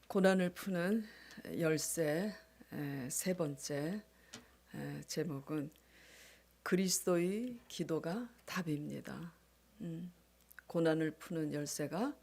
고난을 푸는 열쇠 세 번째 제목은 그리스도의 기도가 답입니다. 고난을 푸는 열쇠가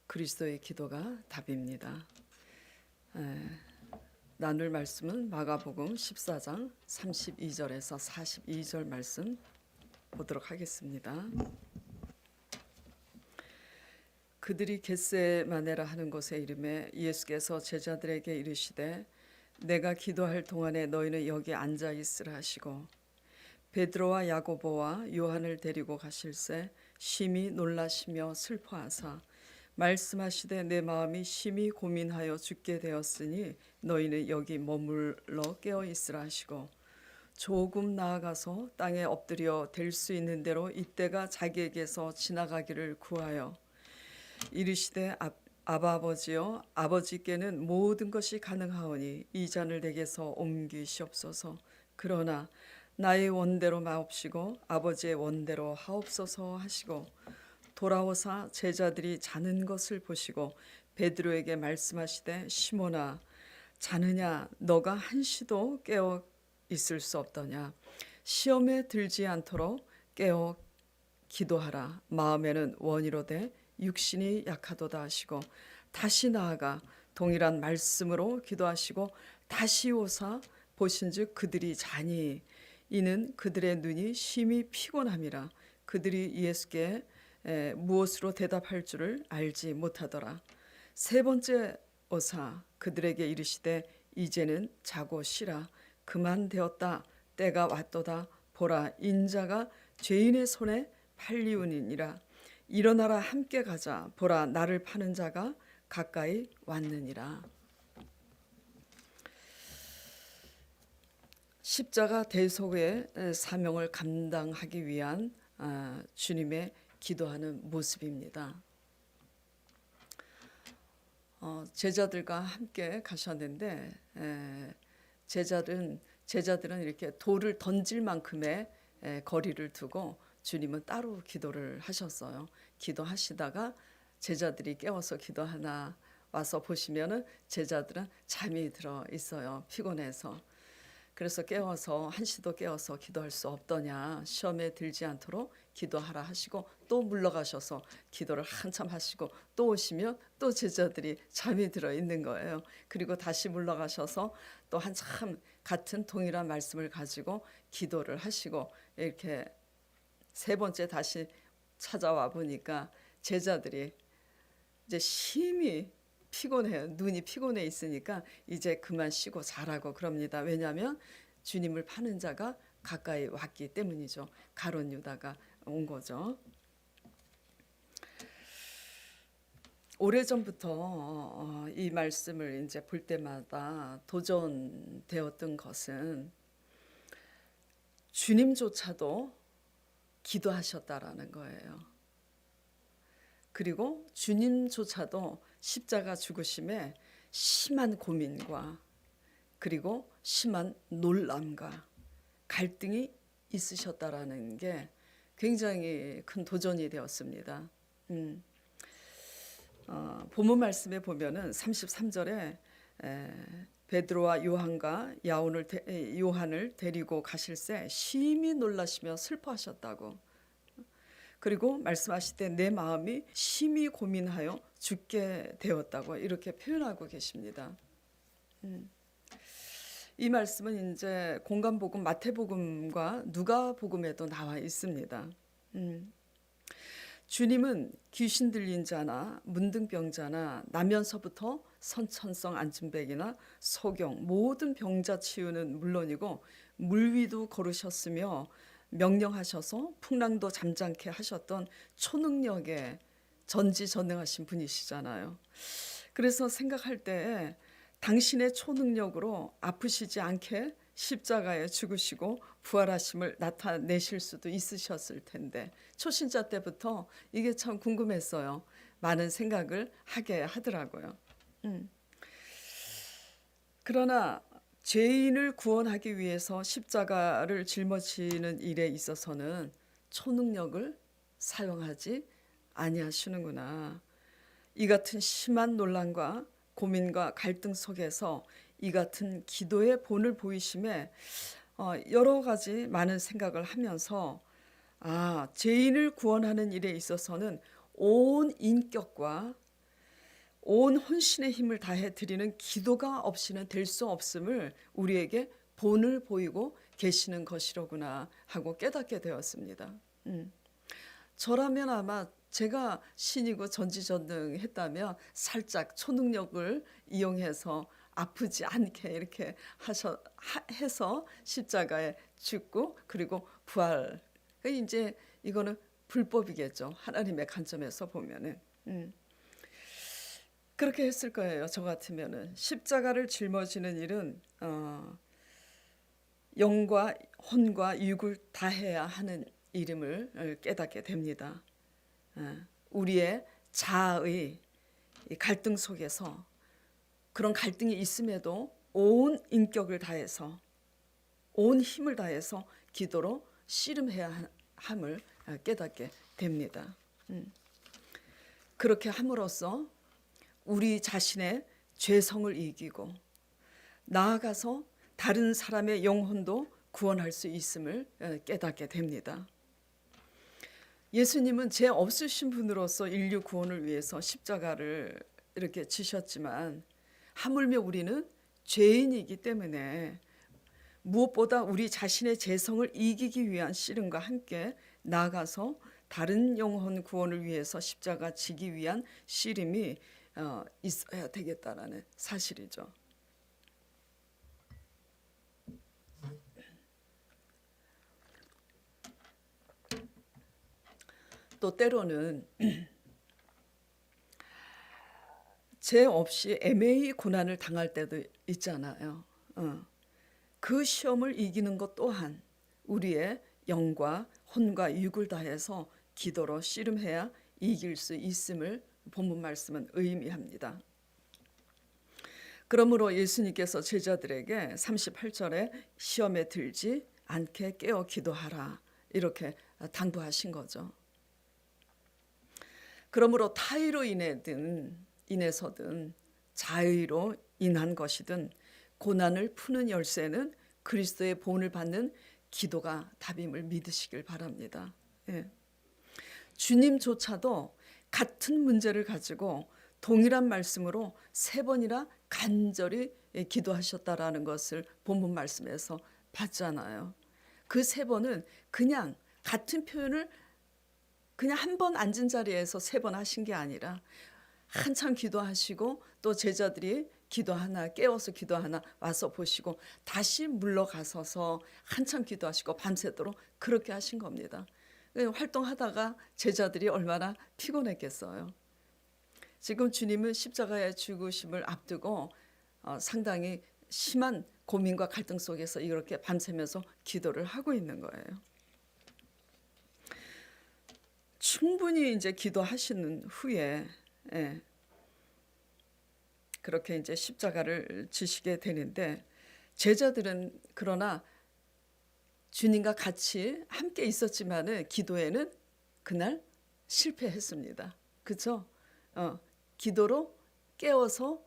그리스도의 기도가 답입니다. 나눌 말씀은 마가복음 14장 32절에서 42절 말씀 보도록 하겠습니다. 그들이 겟세마네라 하는 곳에 이르매 예수께서 제자들에게 이르시되 내가 기도할 동안에 너희는 여기 앉아 있으라 하시고 베드로와 야고보와 요한을 데리고 가실새 심히 놀라시며 슬퍼하사 말씀하시되 내 마음이 심히 고민하여 죽게 되었으니 너희는 여기 머물러 깨어 있으라 하시고 조금 나아가서 땅에 엎드려 될 수 있는 대로 이때가 자기에게서 지나가기를 구하여 이르시되 아바 아버지여 아버지께는 모든 것이 가능하오니 이 잔을 내게서 옮기시옵소서. 그러나 나의 원대로 마옵시고 아버지의 원대로 하옵소서 하시고 돌아오사 제자들이 자는 것을 보시고 베드로에게 말씀하시되 시몬아 자느냐 너가 한시도 깨어 있을 수 없더냐 시험에 들지 않도록 깨어 기도하라. 마음에는 원이로되 육신이 약하도다 하시고 다시 나아가 동일한 말씀으로 기도하시고 다시 오사 보신즉 그들이 자니 이는 그들의 눈이 심히 피곤함이라. 그들이 예수께 무엇으로 대답할 줄을 알지 못하더라. 세 번째 오사 그들에게 이르시되 이제는 자고 쉬라. 그만 되었다. 때가 왔도다. 보라 인자가 죄인의 손에 팔리우니라. 일어나라 함께 가자. 보라 나를 파는 자가 가까이 왔느니라. 십자가 대속의 사명을 감당하기 위한 주님의 기도하는 모습입니다. 제자들과 함께 가셨는데 제자들은 이렇게 돌을 던질 만큼의 거리를 두고 주님은 따로 기도를 하셨어요. 기도하시다가 제자들이 깨워서 기도하나 와서 보시면은 제자들은 잠이 들어 있어요. 피곤해서. 그래서 깨워서 한시도 깨워서 기도할 수 없더냐 시험에 들지 않도록 기도하라 하시고 또 물러가셔서 기도를 한참 하시고 또 오시면 또 제자들이 잠이 들어 있는 거예요. 그리고 다시 물러가셔서 또 한참 같은 동일한 말씀을 가지고 기도를 하시고 이렇게 세 번째 다시 찾아와 보니까 제자들이 이제 심히 피곤해요. 눈이 피곤해 있으니까 이제 그만 쉬고 자라고 그럽니다. 왜냐하면 주님을 파는 자가 가까이 왔기 때문이죠. 가룟 유다가 온 거죠. 오래전부터 이 말씀을 이제 볼 때마다 도전되었던 것은 주님조차도 기도하셨다라는 거예요. 그리고 주님조차도 십자가 죽으심에 심한 고민과 그리고 심한 놀람과 갈등이 있으셨다라는 게 굉장히 큰 도전이 되었습니다. 본문 말씀에 보면은 33절에 베드로와 요한을 데리고 가실새 심히 놀라시며 슬퍼하셨다고. 그리고 말씀하실 때 내 마음이 심히 고민하여 죽게 되었다고 이렇게 표현하고 계십니다. 이 말씀은 이제 공간복음 마태복음과 누가복음에도 나와 있습니다. 주님은 귀신 들린 자나 문둥병자나 나면서부터 선천성 안진뱅이나 소경 모든 병자 치유는 물론이고 물 위도 걸으셨으며 명령하셔서 풍랑도 잠잠케 하셨던 초능력의 전지전능하신 분이시잖아요. 그래서 생각할 때 당신의 초능력으로 아프시지 않게 십자가에 죽으시고 부활하심을 나타내실 수도 있으셨을 텐데 초신자 때부터 이게 참 궁금했어요. 많은 생각을 하게 하더라고요. 그러나 죄인을 구원하기 위해서 십자가를 짊어지는 일에 있어서는 초능력을 사용하지 아니하시는구나. 이 같은 심한 논란과 고민과 갈등 속에서 이 같은 기도의 본을 보이심에 여러 가지 많은 생각을 하면서 죄인을 구원하는 일에 있어서는 온 인격과 온 혼신의 힘을 다해 드리는 기도가 없이는 될 수 없음을 우리에게 본을 보이고 계시는 것이로구나 하고 깨닫게 되었습니다. 저라면 아마 제가 신이고 전지전능했다면 살짝 초능력을 이용해서 아프지 않게 이렇게 해서 십자가에 죽고 그리고 부활. 이제 이거는 불법이겠죠. 하나님의 관점에서 보면은. 그렇게 했을 거예요. 저 같으면은 십자가를 짊어지는 일은 영과 혼과 육을 다해야 하는 일임을 깨닫게 됩니다. 우리의 자아의 갈등 속에서 그런 갈등이 있음에도 온 인격을 다해서 온 힘을 다해서 기도로 씨름해야 함을 깨닫게 됩니다. 그렇게 함으로써 우리 자신의 죄성을 이기고 나아가서 다른 사람의 영혼도 구원할 수 있음을 깨닫게 됩니다. 예수님은 죄 없으신 분으로서 인류 구원을 위해서 십자가를 이렇게 지셨지만 하물며 우리는 죄인이기 때문에 무엇보다 우리 자신의 죄성을 이기기 위한 씨름과 함께 나아가서 다른 영혼 구원을 위해서 십자가 지기 위한 씨름이 있어야 되겠다라는 사실이죠. 또 때로는 죄 없이 애매히 고난을 당할 때도 있잖아요. 그 시험을 이기는 것 또한 우리의 영과 혼과 육을 다해서 기도로 씨름해야 이길 수 있음을 본문 말씀은 의미합니다. 그러므로 예수님께서 제자들에게 38절에 시험에 들지 않게 깨어 기도하라 이렇게 당부하신 거죠. 그러므로 타의로 인해서든 자의로 인한 것이든 고난을 푸는 열쇠는 그리스도의 본을 받는 기도가 답임을 믿으시길 바랍니다. 주님조차도 같은 문제를 가지고 동일한 말씀으로 3번이나 간절히 기도하셨다라는 것을 본문 말씀에서 봤잖아요. 그 3번은 그냥 같은 표현을 그냥 한 번 앉은 자리에서 3번 하신 게 아니라 한참 기도하시고 또 제자들이 기도하나 깨워서 기도하나 와서 보시고 다시 물러가서서 한참 기도하시고 밤새도록 그렇게 하신 겁니다. 활동하다가 제자들이 얼마나 피곤했겠어요. 지금 주님은 십자가의 죽으심을 앞두고 상당히 심한 고민과 갈등 속에서 이렇게 밤새면서 기도를 하고 있는 거예요. 충분히 이제 기도하시는 후에 그렇게 이제 십자가를 지시게 되는데 제자들은 그러나 주님과 같이 함께 있었지만은 기도에는 그날 실패했습니다. 그렇죠? 기도로 깨워서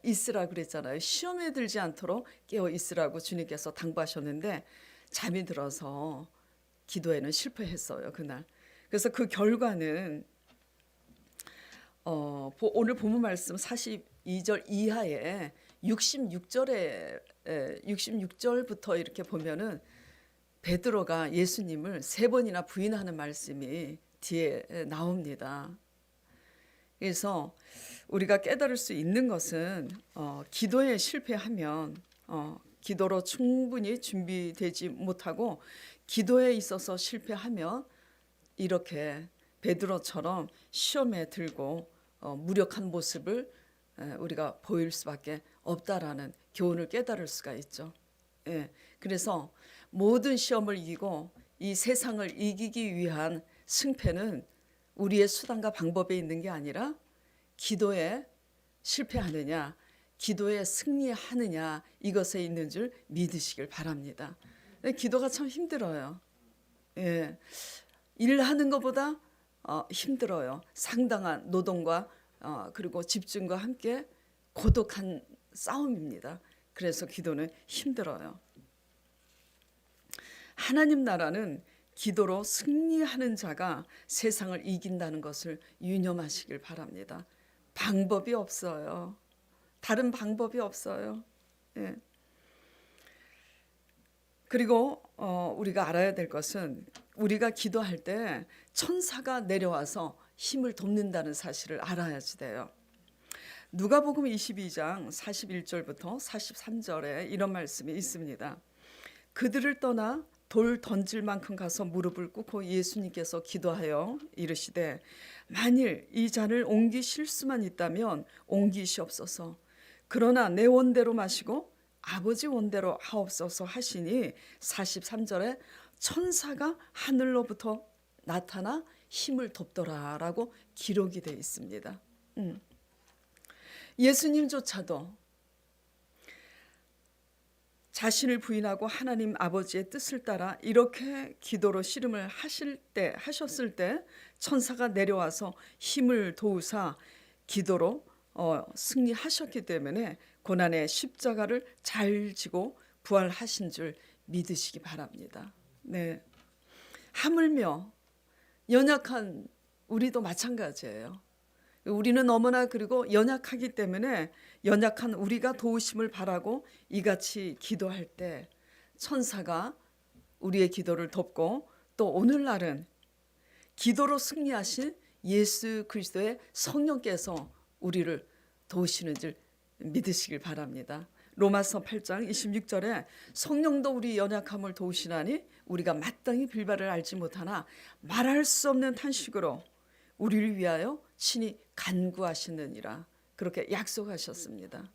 있으라 그랬잖아요. 시험에 들지 않도록 깨어 있으라고 주님께서 당부하셨는데 잠이 들어서 기도에는 실패했어요. 그날. 그래서 그 결과는 오늘 본문 말씀 42절 이하에 66절부터 이렇게 보면은 베드로가 예수님을 3번이나 부인하는 말씀이 뒤에 나옵니다. 그래서 우리가 깨달을 수 있는 것은 기도에 실패하면 기도로 충분히 준비되지 못하고 기도에 있어서 실패하면 이렇게 베드로처럼 시험에 들고 무력한 모습을 우리가 보일 수밖에 없다라는 교훈을 깨달을 수가 있죠. 그래서 모든 시험을 이기고 이 세상을 이기기 위한 승패는 우리의 수단과 방법에 있는 게 아니라 기도에 실패하느냐, 기도에 승리하느냐 이것에 있는 줄 믿으시길 바랍니다. 기도가 참 힘들어요. 일하는 것보다 힘들어요. 상당한 노동과 그리고 집중과 함께 고독한 싸움입니다. 그래서 기도는 힘들어요. 하나님 나라는 기도로 승리하는 자가 세상을 이긴다는 것을 유념하시길 바랍니다. 방법이 없어요. 다른 방법이 없어요. 예. 그리고 우리가 알아야 될 것은 우리가 기도할 때 천사가 내려와서 힘을 돕는다는 사실을 알아야지 돼요. 누가복음 22장 41절부터 43절에 이런 말씀이 있습니다. 그들을 떠나 돌 던질 만큼 가서 무릎을 꿇고 예수님께서 기도하여 이르시되 만일 이 잔을 옮기실 수만 있다면 옮기시옵소서. 그러나 내 원대로 마시고 아버지 원대로 하옵소서 하시니 43절에 천사가 하늘로부터 나타나 힘을 돕더라라고 기록이 되어 있습니다. 예수님조차도 자신을 부인하고 하나님 아버지의 뜻을 따라 이렇게 기도로 씨름을 하셨을 때 천사가 내려와서 힘을 도우사 기도로 승리하셨기 때문에 고난의 십자가를 잘 지고 부활하신 줄 믿으시기 바랍니다. 네. 하물며 연약한 우리도 마찬가지예요. 우리는 너무나 그리고 연약하기 때문에 연약한 우리가 도우심을 바라고 이같이 기도할 때 천사가 우리의 기도를 돕고 또 오늘날은 기도로 승리하신 예수 그리스도의 성령께서 우리를 도우시는 줄 믿으시길 바랍니다. 로마서 8장 26절에 성령도 우리 연약함을 도우시나니 우리가 마땅히 빌바를 알지 못하나 말할 수 없는 탄식으로 우리를 위하여 친히 간구하시느니라 그렇게 약속하셨습니다.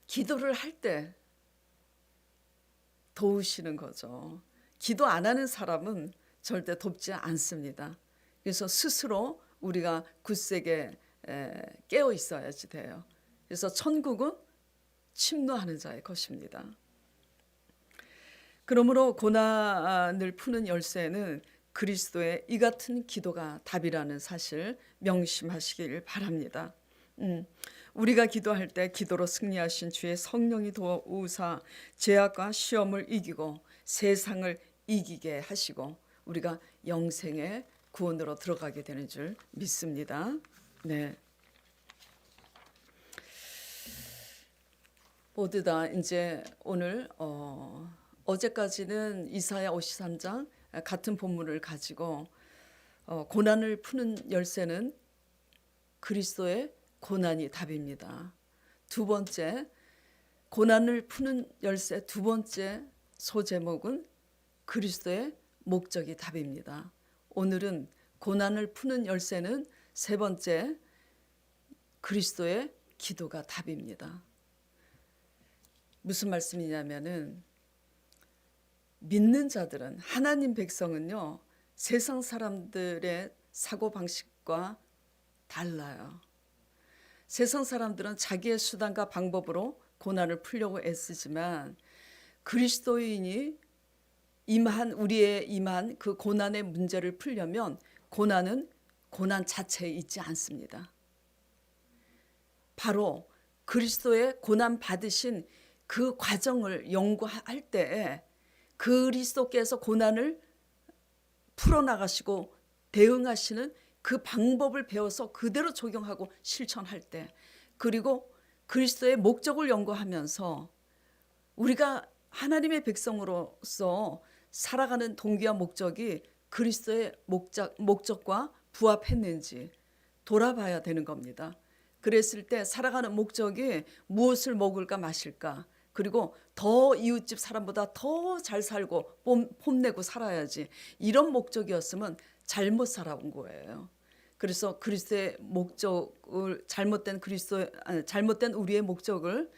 기도를 할 때 도우시는 거죠. 기도 안 하는 사람은 절대 돕지 않습니다. 그래서 스스로 우리가 굳세게 깨어 있어야지 돼요. 그래서 천국은 침노하는 자의 것입니다. 그러므로 고난을 푸는 열쇠는 그리스도의 이 같은 기도가 답이라는 사실 명심하시길 바랍니다. 우리가 기도할 때 기도로 승리하신 주의 성령이 도우사 죄악과 시험을 이기고 세상을 이기게 하시고 우리가 영생의 구원으로 들어가게 되는 줄 믿습니다. 네. 모두 다 이제 오늘 어제까지는 이사야 53장 같은 본문을 가지고 고난을 푸는 열쇠는 그리스도의 고난이 답입니다. 두 번째 고난을 푸는 열쇠 두 번째 소제목은 그리스도의 목적이 답입니다. 오늘은 고난을 푸는 열쇠는 세 번째 그리스도의 기도가 답입니다. 무슨 말씀이냐면은 믿는 자들은 하나님 백성은요 세상 사람들의 사고방식과 달라요. 세상 사람들은 자기의 수단과 방법으로 고난을 풀려고 애쓰지만 그리스도인이 우리의 임한 그 고난의 문제를 풀려면 고난은 고난 자체에 있지 않습니다. 바로 그리스도의 고난 받으신 그 과정을 연구할 때에 그리스도께서 고난을 풀어나가시고 대응하시는 그 방법을 배워서 그대로 적용하고 실천할 때 그리고 그리스도의 목적을 연구하면서 우리가 하나님의 백성으로서 살아가는 동기와 목적이 그리스도의 목적과 부합했는지 돌아봐야 되는 겁니다. 그랬을 때 살아가는 목적이 무엇을 먹을까 마실까 그리고 더 이웃집 사람보다 더 잘 살고 뽐내고 살아야지 이런 목적이었으면 잘못 살아온 거예요. 그래서 그리스도의 목적을 잘못된 우리의 목적을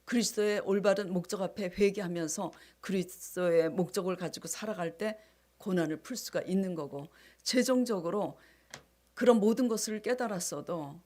그리스도의 올바른 목적 앞에 회개하면서 그리스도의 목적을 가지고 살아갈 때 고난을 풀 수가 있는 거고 최종적으로 그런 모든 것을 깨달았어도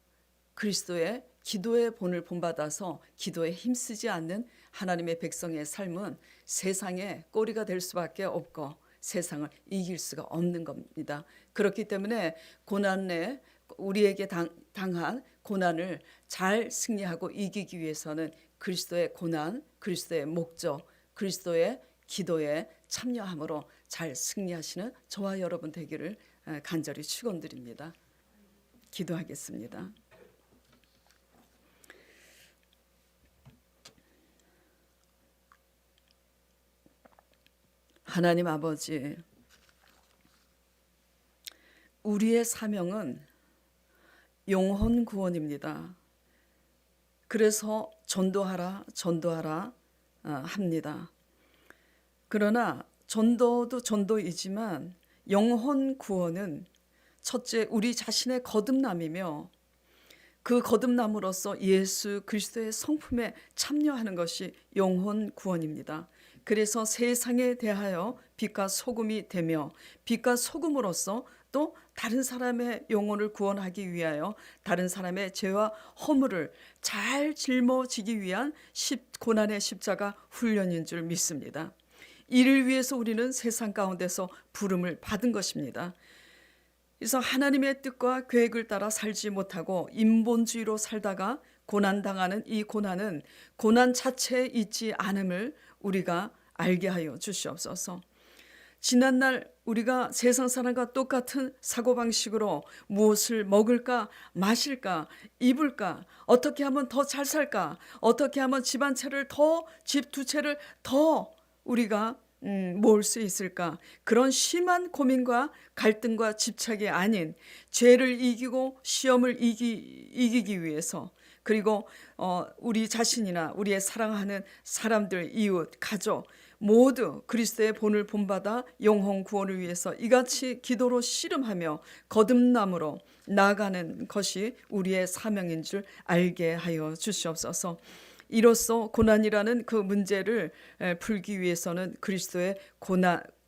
그리스도의 기도의 본을 본받아서 기도에 힘쓰지 않는 하나님의 백성의 삶은 세상의 꼬리가 될 수밖에 없고 세상을 이길 수가 없는 겁니다. 그렇기 때문에 고난의 우리에게 당한 고난을 잘 승리하고 이기기 위해서는 그리스도의 고난, 그리스도의 목적, 그리스도의 기도에 참여함으로 잘 승리하시는 저와 여러분 되기를 간절히 축원드립니다. 기도하겠습니다. 하나님 아버지, 우리의 사명은 영혼 구원입니다. 그래서 전도하라 합니다. 그러나 전도도 전도이지만 영혼 구원은 첫째 우리 자신의 거듭남이며 그 거듭남으로써 예수 그리스도의 성품에 참여하는 것이 영혼 구원입니다. 그래서 세상에 대하여 빛과 소금이 되며 빛과 소금으로써 또 다른 사람의 영혼을 구원하기 위하여 다른 사람의 죄와 허물을 잘 짊어지기 위한 고난의 십자가 훈련인 줄 믿습니다. 이를 위해서 우리는 세상 가운데서 부름을 받은 것입니다. 그래서 하나님의 뜻과 계획을 따라 살지 못하고 인본주의로 살다가 고난당하는 이 고난은 고난 자체에 있지 않음을 우리가 알게 하여 주시옵소서. 지난날 우리가 세상 사람과 똑같은 사고방식으로 무엇을 먹을까, 마실까, 입을까, 어떻게 하면 더 잘 살까, 어떻게 하면 집 한 채를 더, 집 두 채를 더 우리가 모을 수 있을까, 그런 심한 고민과 갈등과 집착이 아닌 죄를 이기고 시험을 이기기 위해서, 그리고 우리 자신이나 우리의 사랑하는 사람들, 이웃, 가족 모두 그리스도의 본을 본받아 영혼 구원을 위해서 이같이 기도로 씨름하며 거듭남으로 나아가는 것이 우리의 사명인 줄 알게 하여 주시옵소서. 이로써 고난이라는 그 문제를 풀기 위해서는 그리스도의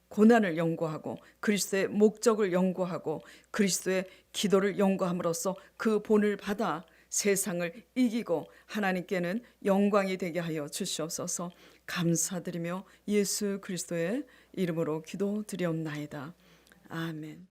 고난을 연구하고 그리스도의 목적을 연구하고 그리스도의 기도를 연구함으로써 그 본을 받아 세상을 이기고 하나님께는 영광이 되게 하여 주시옵소서. 감사드리며 예수 그리스도의 이름으로 기도드리옵나이다. 아멘.